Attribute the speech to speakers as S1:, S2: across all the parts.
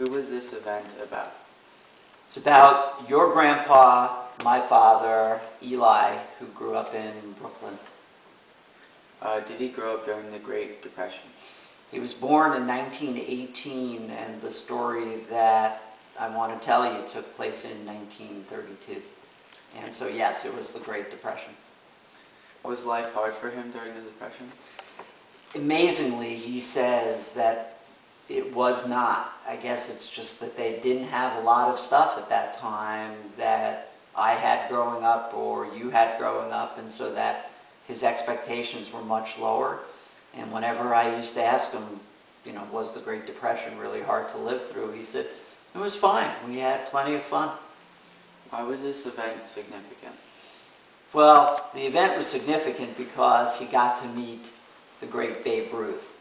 S1: Who was this event about?
S2: It's about your grandpa, my father, Eli, who grew up in Brooklyn.
S1: Did he grow up during the Great Depression?
S2: He was born in 1918, and the story that I want to tell you took place in 1932. And so yes, it was the Great Depression.
S1: Was life hard for him during the Depression?
S2: Amazingly, he says that it was not. I guess it's just that they didn't have a lot of stuff at that time that I had growing up or you had growing up, and so that his expectations were much lower. And whenever I used to ask him, was the Great Depression really hard to live through, he said, it was fine. We had plenty of fun.
S1: Why was this event significant?
S2: Well, the event was significant because he got to meet the great Babe Ruth.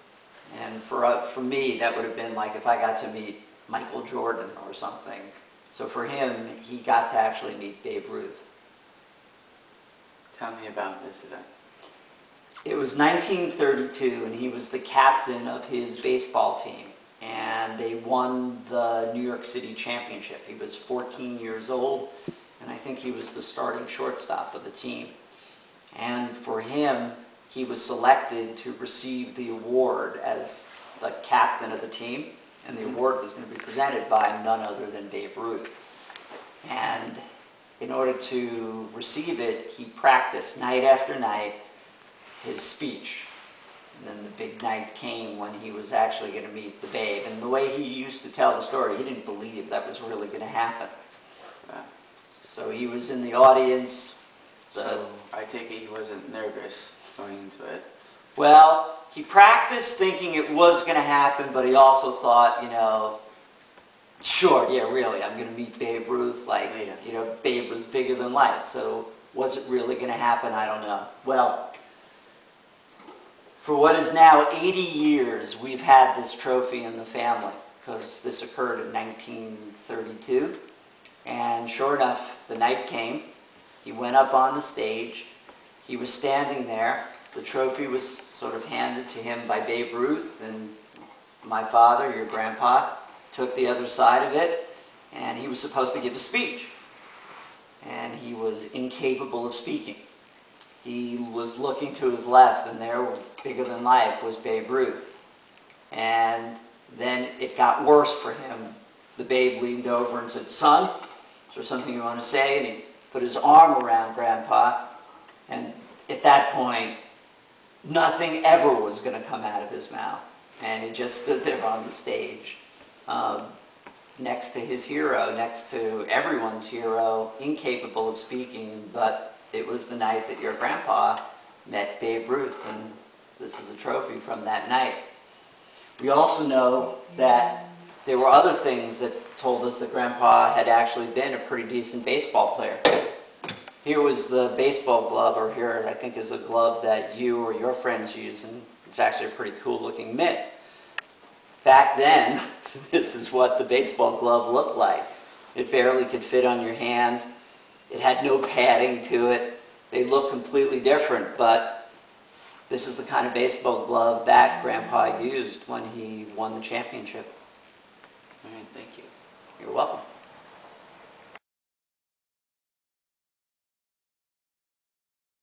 S2: And for me, that would have been like if I got to meet Michael Jordan or something. So for him, he got to actually meet Babe Ruth.
S1: Tell me about this event.
S2: It was 1932, and he was the captain of his baseball team. And they won the New York City championship. He was 14 years old, and I think he was the starting shortstop of the team. And for him, he was selected to receive the award as the captain of the team, and the award was going to be presented by none other than Babe Ruth. And in order to receive it, he practiced night after night his speech. And then the big night came when he was actually going to meet the Babe. And the way he used to tell the story, he didn't believe that was really going to happen. So he was in the audience.
S1: So I take it he wasn't nervous going into it.
S2: Well, he practiced thinking it was going to happen, but he also thought, sure, yeah, really, I'm going to meet Babe Ruth. Babe was bigger than life. So was it really going to happen? I don't know. Well, for what is now 80 years, we've had this trophy in the family, because this occurred in 1932. And sure enough, the night came. He went up on the stage. He was standing there. The trophy was sort of handed to him by Babe Ruth, and my father, your grandpa, took the other side of it, and he was supposed to give a speech. And he was incapable of speaking. He was looking to his left, and there, bigger than life, was Babe Ruth. And then it got worse for him. The Babe leaned over and said, "Son, is there something you want to say?" And he put his arm around Grandpa, and at that point, nothing ever was going to come out of his mouth. And he just stood there on the stage, next to his hero, next to everyone's hero, incapable of speaking, but it was the night that your grandpa met Babe Ruth, and this is the trophy from that night. We also know that there were other things that told us that Grandpa had actually been a pretty decent baseball player. Here was the baseball glove, or here I think is a glove that you or your friends use, and it's actually a pretty cool looking mitt. Back then, this is what the baseball glove looked like. It barely could fit on your hand. It had no padding to it. They look completely different, but this is the kind of baseball glove that Grandpa used when he won the championship.
S1: All right, thank you.
S2: You're welcome.